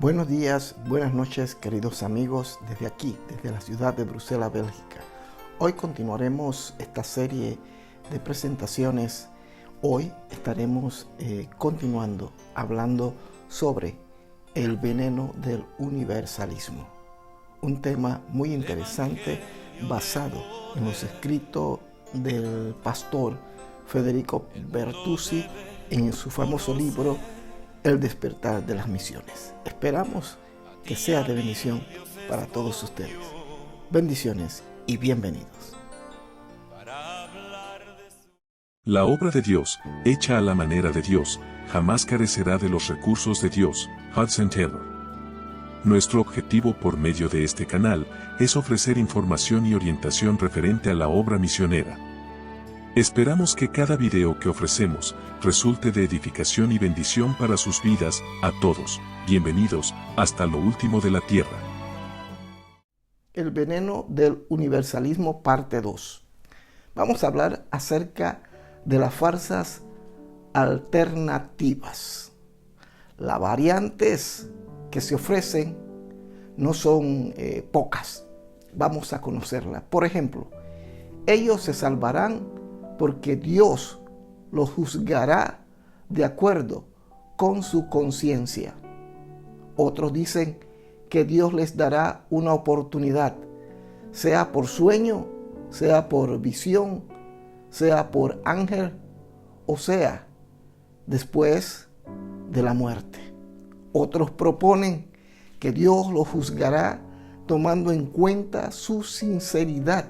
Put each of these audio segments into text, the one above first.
Buenos días, buenas noches, queridos amigos, desde aquí, desde la ciudad de Bruselas, Bélgica. Hoy continuaremos esta serie de presentaciones. Hoy estaremos continuando hablando sobre el veneno del universalismo. Un tema muy interesante basado en los escritos del pastor Federico Bertuzzi en su famoso libro El despertar de las misiones. Esperamos que sea de bendición para todos ustedes. Bendiciones y bienvenidos. La obra de Dios, hecha a la manera de Dios, jamás carecerá de los recursos de Dios. Hudson Taylor. Nuestro objetivo por medio de este canal es ofrecer información y orientación referente a la obra misionera. Esperamos que cada video que ofrecemos resulte de edificación y bendición para sus vidas. A todos, bienvenidos hasta lo último de la tierra. El veneno del universalismo, parte 2. Vamos a hablar acerca de las falsas alternativas. Las variantes que se ofrecen no son pocas. Vamos a conocerlas. Por ejemplo, ellos se salvarán porque Dios los juzgará de acuerdo con su conciencia. Otros dicen que Dios les dará una oportunidad, sea por sueño, sea por visión, sea por ángel, o sea, después de la muerte. Otros proponen que Dios los juzgará tomando en cuenta su sinceridad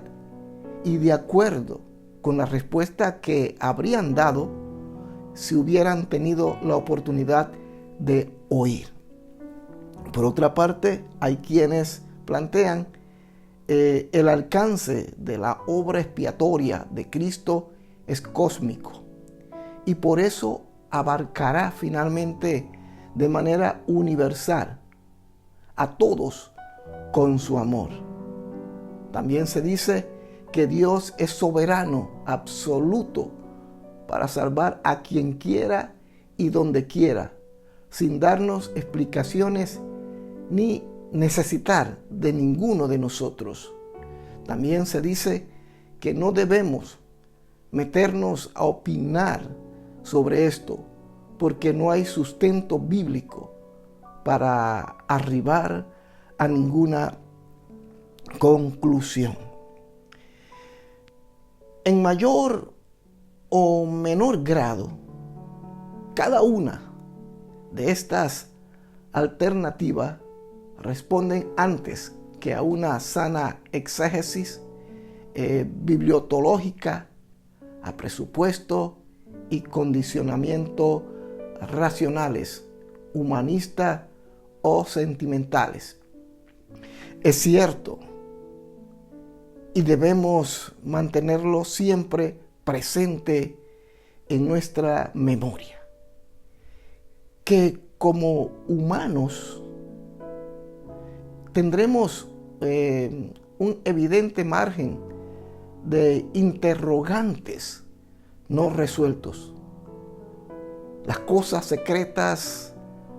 y de acuerdo con la respuesta que habrían dado si hubieran tenido la oportunidad de oír. Por otra parte, hay quienes plantean el alcance de la obra expiatoria de Cristo es cósmico y por eso abarcará finalmente de manera universal a todos con su amor. También se dice que Dios es soberano, absoluto, para salvar a quien quiera y donde quiera, sin darnos explicaciones ni necesitar de ninguno de nosotros. También se dice que no debemos meternos a opinar sobre esto, porque no hay sustento bíblico para arribar a ninguna conclusión. En mayor o menor grado, cada una de estas alternativas responden antes que a una sana exégesis bibliotológica, a presupuesto y condicionamiento racionales, humanistas o sentimentales. Es cierto, y debemos mantenerlo siempre presente en nuestra memoria, que como humanos tendremos un evidente margen de interrogantes no resueltos. Las cosas secretas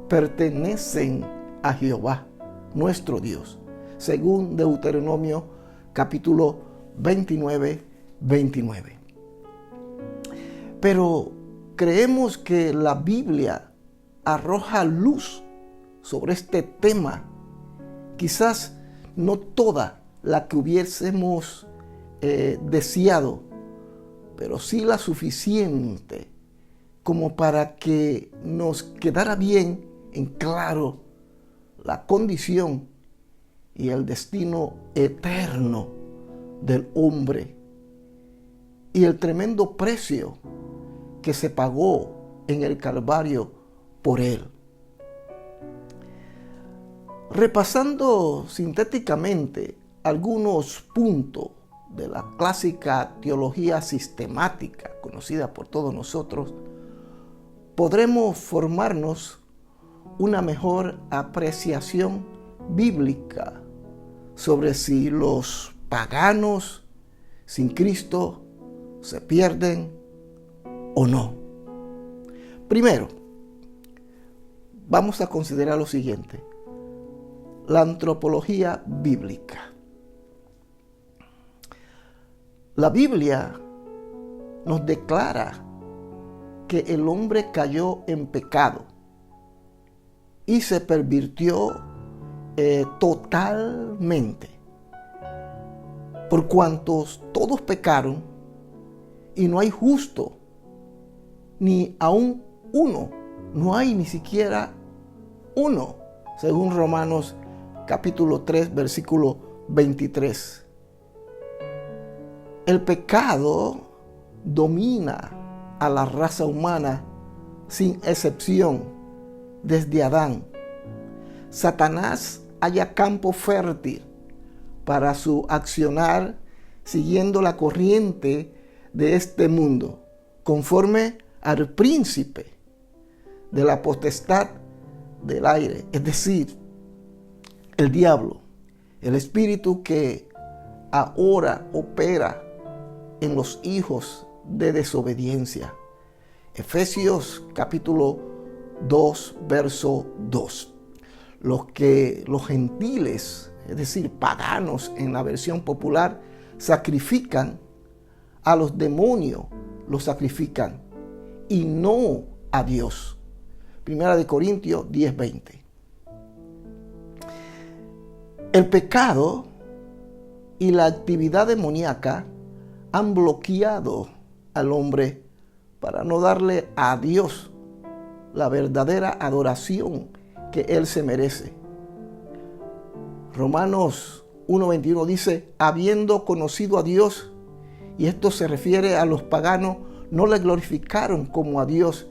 pertenecen a Jehová, nuestro Dios, según Deuteronomio capítulo 29. Pero creemos que la Biblia arroja luz sobre este tema, quizás no toda la que hubiésemos deseado, pero sí la suficiente como para que nos quedara bien en claro la condición y el destino eterno del hombre y el tremendo precio que se pagó en el Calvario por él. Repasando sintéticamente algunos puntos de la clásica teología sistemática conocida por todos nosotros, podremos formarnos una mejor apreciación bíblica sobre si los paganos sin Cristo se pierden o no. Primero, vamos a considerar lo siguiente. la antropología bíblica. La Biblia nos declara que el hombre cayó en pecado y se pervirtió totalmente. Por cuantos todos pecaron y no hay justo, ni aún uno, no hay ni siquiera uno, según Romanos capítulo 3, versículo 23. El pecado domina a la raza humana sin excepción desde Adán. Satanás halla campo fértil para su accionar siguiendo la corriente de este mundo, conforme al príncipe de la potestad del aire, es decir, el diablo, el espíritu que ahora opera en los hijos de desobediencia. Efesios capítulo 2, verso 2. Los gentiles, es decir, paganos en la versión popular, sacrifican a los demonios, los sacrifican y no a Dios. Primera de Corintios 10:20. El pecado y la actividad demoníaca han bloqueado al hombre para no darle a Dios la verdadera adoración que Él se merece. Romanos 1:21 dice, habiendo conocido a Dios, y esto se refiere a los paganos, no le glorificaron como a Dios,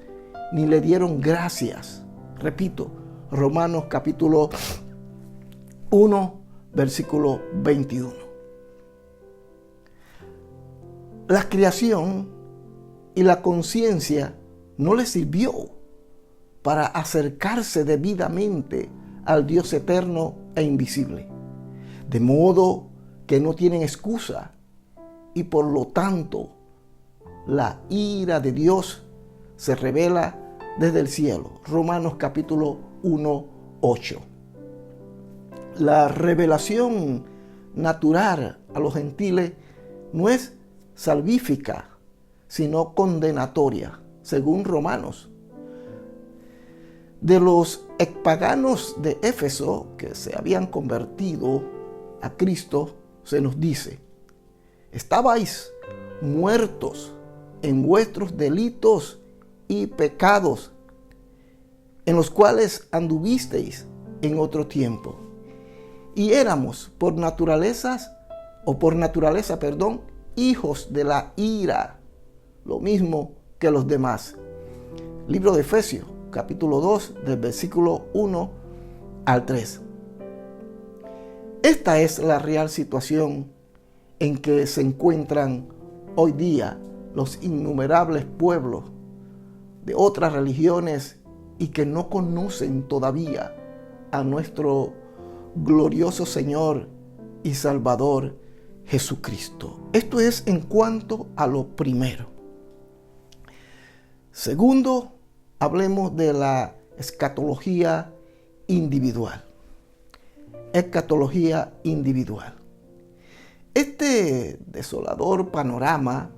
ni le dieron gracias. Repito, Romanos capítulo 1, versículo 21. La creación y la conciencia no le sirvió para acercarse debidamente al Dios eterno e invisible. De modo que no tienen excusa y por lo tanto la ira de Dios se revela desde el cielo. Romanos capítulo 1, 8. La revelación natural a los gentiles no es salvífica, sino condenatoria, según Romanos. De los expaganos de Éfeso que se habían convertido a Cristo, se nos dice, estabais muertos en vuestros delitos y pecados, en los cuales anduvisteis en otro tiempo. Y éramos por naturaleza, hijos de la ira, lo mismo que los demás. Libro de Efesios, capítulo 2, del versículo 1 al 3. Esta es la real situación en que se encuentran hoy día los innumerables pueblos de otras religiones y que no conocen todavía a nuestro glorioso Señor y Salvador Jesucristo. Esto es en cuanto a lo primero. Segundo, hablemos de la escatología individual. Escatología individual. Este desolador panorama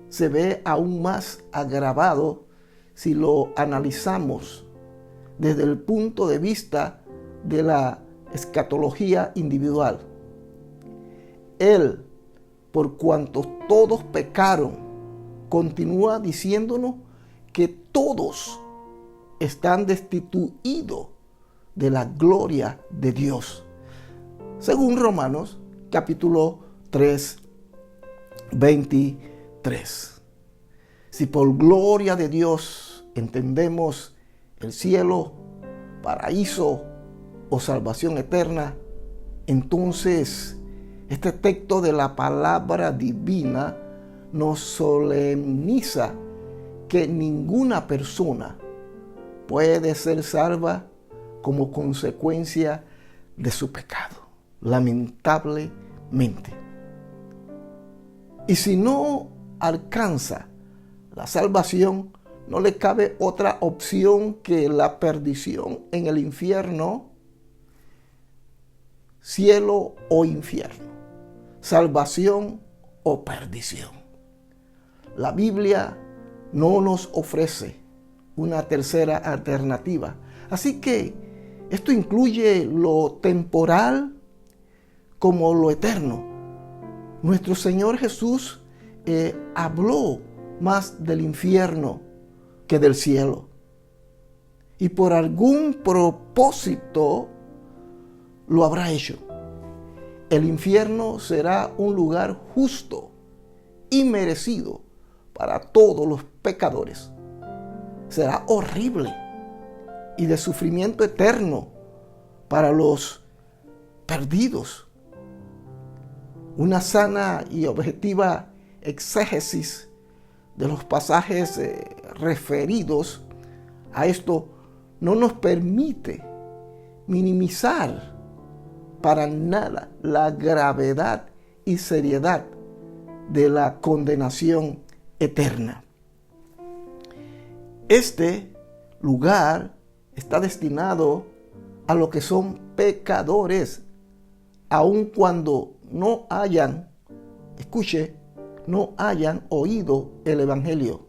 se ve aún más agravado si lo analizamos desde el punto de vista de la escatología individual. Él, por cuanto todos pecaron, continúa diciéndonos que todos están destituidos de la gloria de Dios. Según Romanos capítulo 3, 23. Si por gloria de Dios entendemos el cielo, paraíso o salvación eterna, entonces este texto de la palabra divina nos solemniza que ninguna persona puede ser salva como consecuencia de su pecado, lamentablemente. Y si no alcanza la salvación, no le cabe otra opción que la perdición en el infierno, cielo o infierno, salvación o perdición. La Biblia no nos ofrece una tercera alternativa. Así que esto incluye lo temporal como lo eterno. Nuestro Señor Jesús habló más del infierno que del cielo. Y por algún propósito lo habrá hecho. El infierno será un lugar justo y merecido para todos los pecadores. Será horrible y de sufrimiento eterno para los perdidos. Una sana y objetiva exégesis de los pasajes referidos a esto no nos permite minimizar para nada la gravedad y seriedad de la condenación eterna. Este lugar está destinado a los que son pecadores, aun cuando no hayan oído el Evangelio.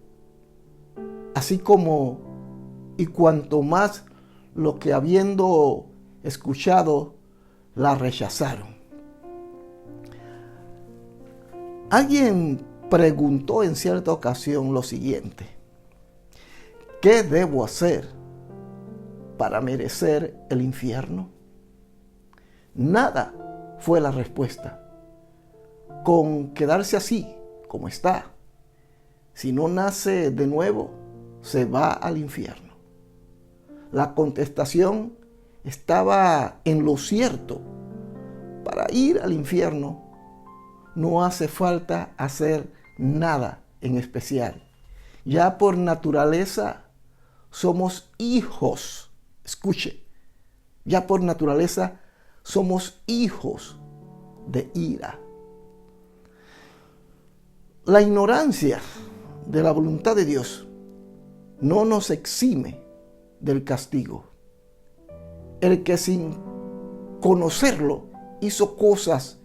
Así como y cuanto más los que habiendo escuchado la rechazaron. Alguien preguntó en cierta ocasión lo siguiente: ¿qué debo hacer para merecer el infierno? Nada fue la respuesta. Con quedarse así como está, si no nace de nuevo, se va al infierno. La contestación estaba en lo cierto. Para ir al infierno no hace falta hacer nada en especial. Ya por naturaleza somos hijos. Escuche, ya por naturaleza somos hijos de ira. La ignorancia de la voluntad de Dios no nos exime del castigo. El que sin conocerlo hizo cosas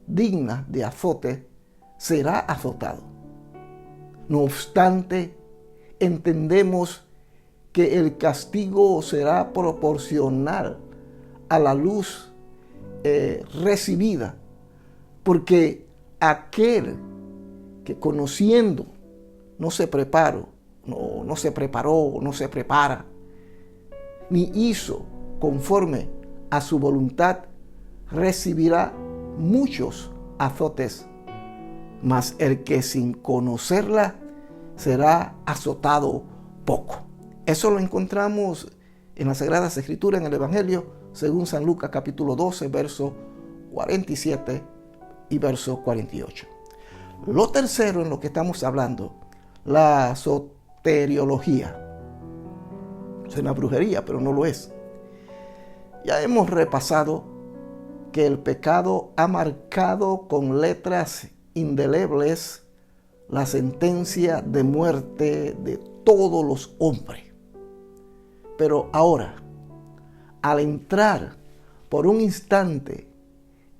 dignas de azote será azotado. No obstante, entendemos que el castigo será proporcional a la luz recibida, porque aquel que conociendo no se prepara, ni hizo conforme a su voluntad, recibirá muchos azotes, mas el que sin conocerla será azotado poco. Eso lo encontramos en las Sagradas Escrituras, en el Evangelio, según San Lucas capítulo 12, verso 47 y verso 48. Lo tercero en lo que estamos hablando, la soteriología. Suena brujería, pero no lo es. Ya hemos repasado que el pecado ha marcado con letras indelebles la sentencia de muerte de todos los hombres. Pero ahora, al entrar por un instante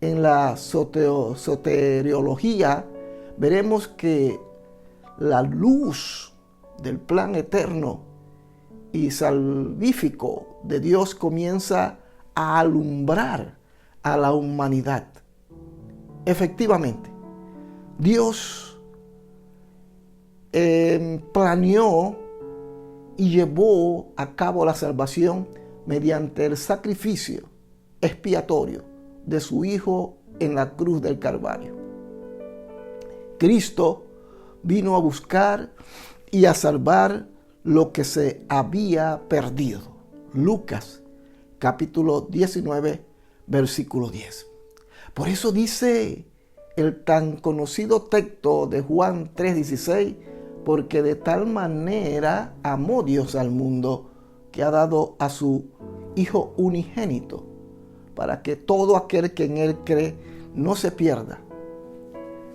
en la soteriología, veremos que la luz del plan eterno y salvífico de Dios comienza a alumbrar a la humanidad. Efectivamente, Dios planeó y llevó a cabo la salvación mediante el sacrificio expiatorio de su Hijo en la cruz del Calvario. Cristo vino a buscar y a salvar lo que se había perdido. Lucas capítulo 19, versículo 10. Por eso dice el tan conocido texto de Juan 3:16, porque de tal manera amó Dios al mundo que ha dado a su Hijo unigénito, para que todo aquel que en Él cree no se pierda.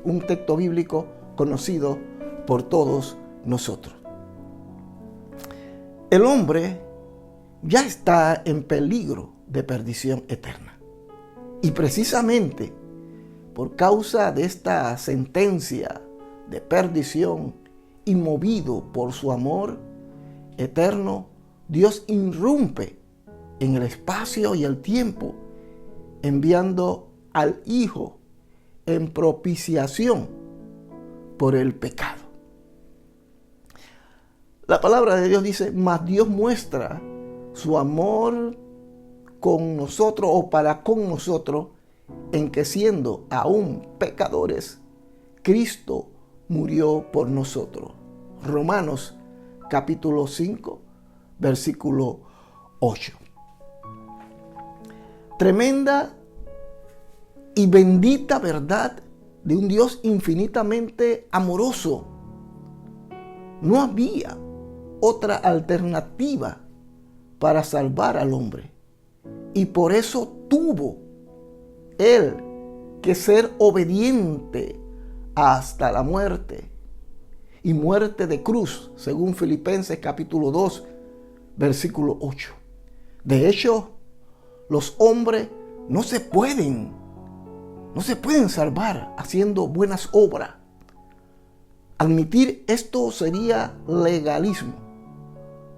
Un texto bíblico conocido por todos nosotros. El hombre ya está en peligro de perdición eterna. Y precisamente por causa de esta sentencia de perdición y movido por su amor eterno, Dios irrumpe en el espacio y el tiempo, enviando al Hijo en propiciación por el pecado. La palabra de Dios dice, mas Dios muestra su amor con nosotros o para con nosotros, en que siendo aún pecadores, Cristo murió por nosotros. Romanos capítulo 5, versículo 8. Tremenda y bendita verdad de un Dios infinitamente amoroso. No había otra alternativa para salvar al hombre. Y por eso tuvo Él que ser obediente hasta la muerte. Y muerte de cruz, según Filipenses capítulo 2, versículo 8. De hecho, los hombres no se pueden salvar haciendo buenas obras. Admitir esto sería legalismo.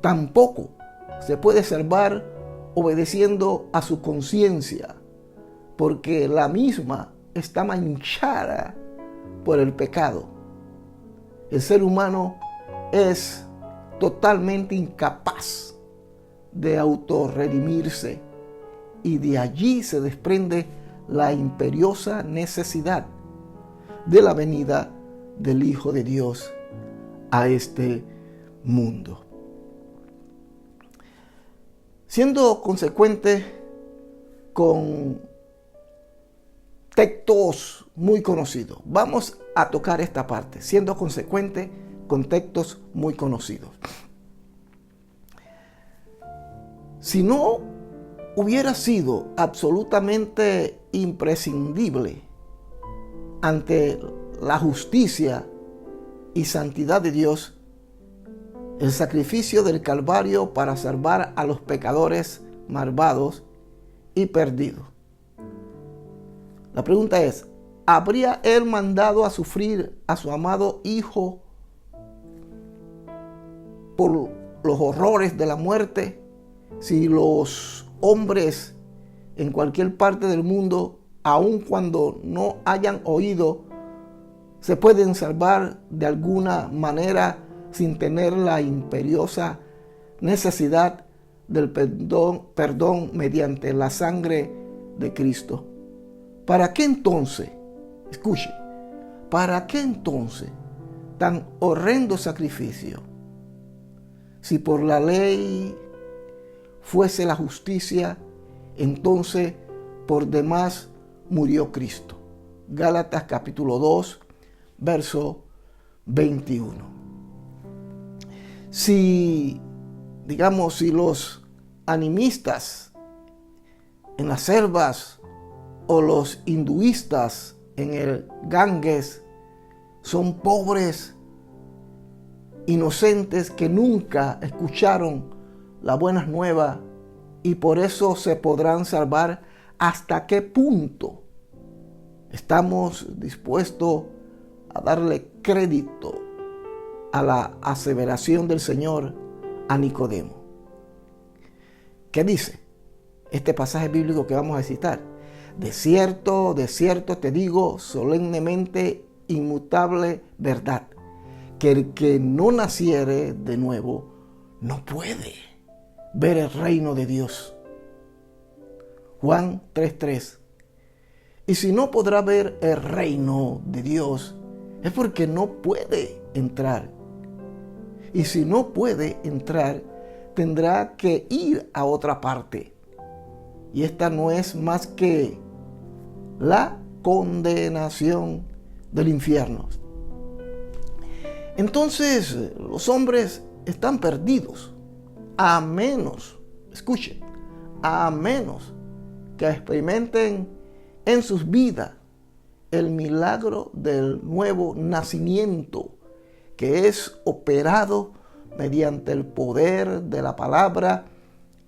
Tampoco se puede salvar obedeciendo a su conciencia, porque la misma está manchada por el pecado. El ser humano es totalmente incapaz de autorredimirse, y de allí se desprende la imperiosa necesidad de la venida del Hijo de Dios a este mundo. Siendo consecuente con textos muy conocidos, vamos a tocar esta parte, siendo consecuente con textos muy conocidos. Si no hubiera sido absolutamente imprescindible ante la justicia y santidad de Dios el sacrificio del Calvario para salvar a los pecadores malvados y perdidos, la pregunta es, ¿habría Él mandado a sufrir a su amado Hijo por los horrores de la muerte si los hombres en cualquier parte del mundo, aun cuando no hayan oído, se pueden salvar de alguna manera sin tener la imperiosa necesidad del perdón mediante la sangre de Cristo? ¿Para qué entonces, escuche, para qué entonces tan horrendo sacrificio? Si por la ley fuese la justicia, entonces por demás murió Cristo. Gálatas capítulo 2, verso 21. Si los animistas en las selvas o los hinduistas en el Ganges son pobres, inocentes que nunca escucharon las buenas nuevas y por eso se podrán salvar, ¿hasta qué punto estamos dispuestos a darle crédito a la aseveración del Señor a Nicodemo? ¿Qué dice este pasaje bíblico que vamos a citar? De cierto te digo solemnemente, inmutable verdad, que el que no naciere de nuevo no puede ver el reino de Dios. Juan 3:3. Y si no podrá ver el reino de Dios, es porque no puede entrar. Y si no puede entrar, tendrá que ir a otra parte. Y esta no es más que la condenación del infierno. Entonces, los hombres están perdidos, a menos, escuchen, a menos que experimenten en sus vidas el milagro del nuevo nacimiento, que es operado mediante el poder de la palabra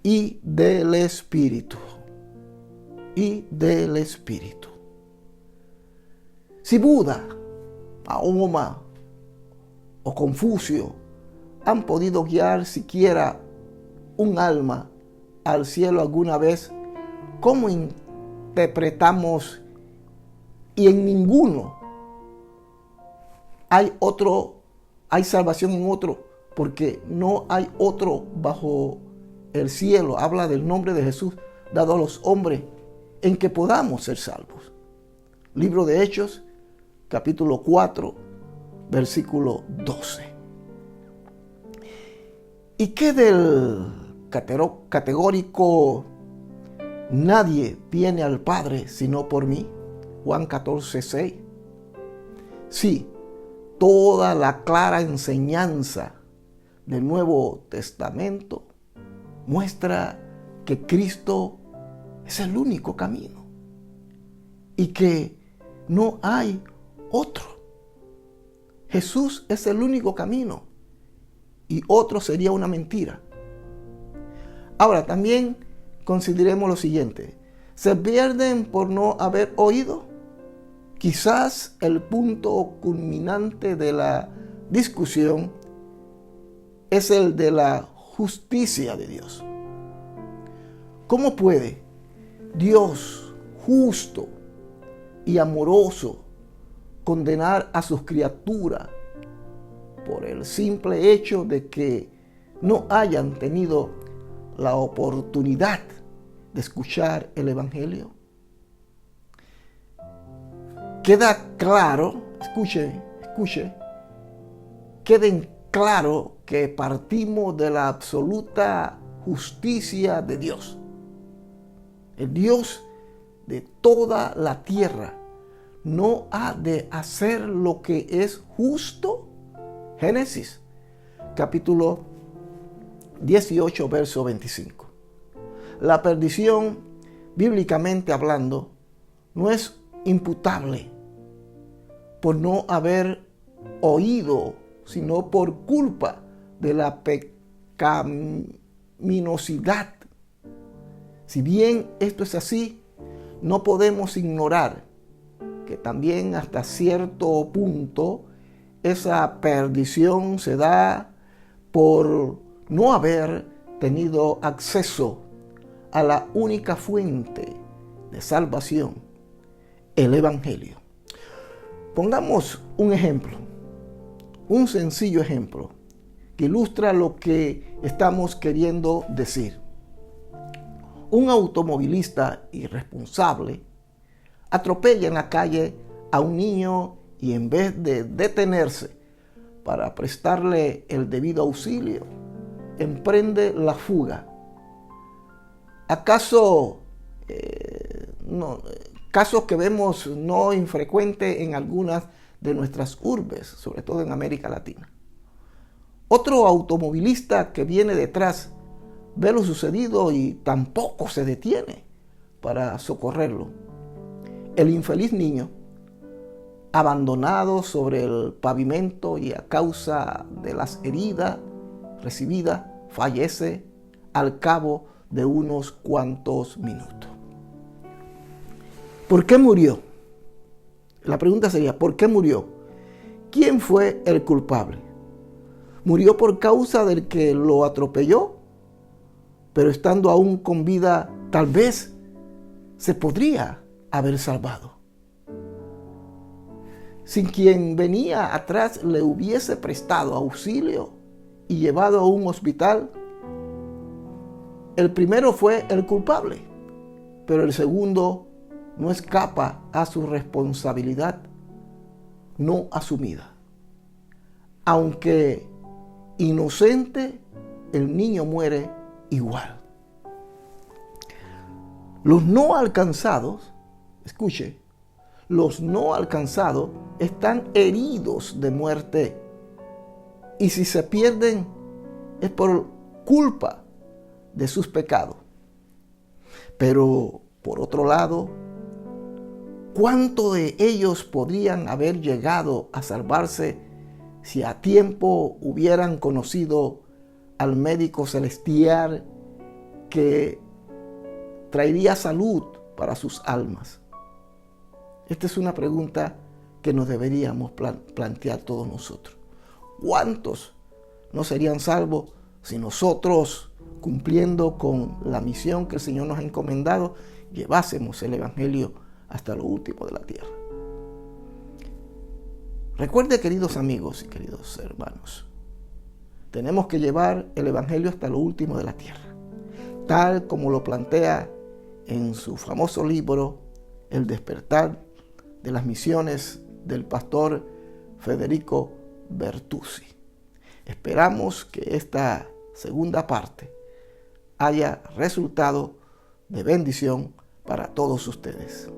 y del Espíritu. y del Espíritu. Si Buda, Mahoma o Confucio han podido guiar siquiera un alma al cielo alguna vez, ¿cómo interpretamos y en ninguno hay salvación en otro? Porque no hay otro bajo el cielo, habla del nombre de Jesús dado a los hombres, en que podamos ser salvos. Libro de Hechos, capítulo 4, versículo 12. ¿Y qué del categórico nadie viene al Padre sino por mí? Juan 14, 6. Sí, toda la clara enseñanza del Nuevo Testamento muestra que Cristo es el único camino y que no hay otro. Jesús es el único camino y otro sería una mentira. Ahora también consideremos lo siguiente: ¿se pierden por no haber oído? Quizás el punto culminante de la discusión es el de la justicia de Dios. ¿Cómo puede Dios justo y amoroso condenar a sus criaturas por el simple hecho de que no hayan tenido la oportunidad de escuchar el Evangelio? Queda claro, escuche, queden claro que partimos de la absoluta justicia de Dios. El Dios de toda la tierra no ha de hacer lo que es justo. Génesis, capítulo 18, verso 25. La perdición, bíblicamente hablando, no es imputable por no haber oído, sino por culpa de la pecaminosidad. Si bien esto es así, no podemos ignorar que también hasta cierto punto esa perdición se da por no haber tenido acceso a la única fuente de salvación, el Evangelio. Pongamos un ejemplo, un sencillo ejemplo que ilustra lo que estamos queriendo decir. Un automovilista irresponsable atropella en la calle a un niño y en vez de detenerse para prestarle el debido auxilio, emprende la fuga. ¿Acaso casos que vemos no infrecuentes en algunas de nuestras urbes, sobre todo en América Latina? Otro automovilista que viene detrás ve lo sucedido y tampoco se detiene para socorrerlo. El infeliz niño, abandonado sobre el pavimento y a causa de las heridas recibidas, fallece al cabo de unos cuantos minutos. ¿Por qué murió? La pregunta sería, ¿por qué murió? ¿Quién fue el culpable? ¿Murió por causa del que lo atropelló? Pero estando aún con vida, tal vez se podría haber salvado. Si quien venía atrás le hubiese prestado auxilio y llevado a un hospital, el primero fue el culpable, pero el segundo no escapa a su responsabilidad no asumida. Aunque inocente, el niño muere igual. Los no alcanzados, escuche, los no alcanzados están heridos de muerte y si se pierden es por culpa de sus pecados. Pero por otro lado, ¿cuánto de ellos podrían haber llegado a salvarse si a tiempo hubieran conocido al médico celestial que traería salud para sus almas? Esta es una pregunta que nos deberíamos plantear todos nosotros. ¿Cuántos no serían salvos si nosotros, cumpliendo con la misión que el Señor nos ha encomendado, llevásemos el Evangelio hasta lo último de la tierra? Recuerde, queridos amigos y queridos hermanos, tenemos que llevar el Evangelio hasta lo último de la tierra, tal como lo plantea en su famoso libro El despertar de las misiones del pastor Federico Bertuzzi. Esperamos que esta segunda parte haya resultado de bendición para todos ustedes.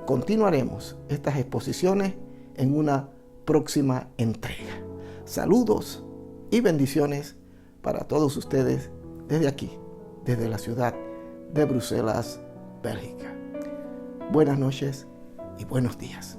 Continuaremos estas exposiciones en una próxima entrega. Saludos y bendiciones para todos ustedes desde aquí, desde la ciudad de Bruselas, Bélgica. Buenas noches y buenos días.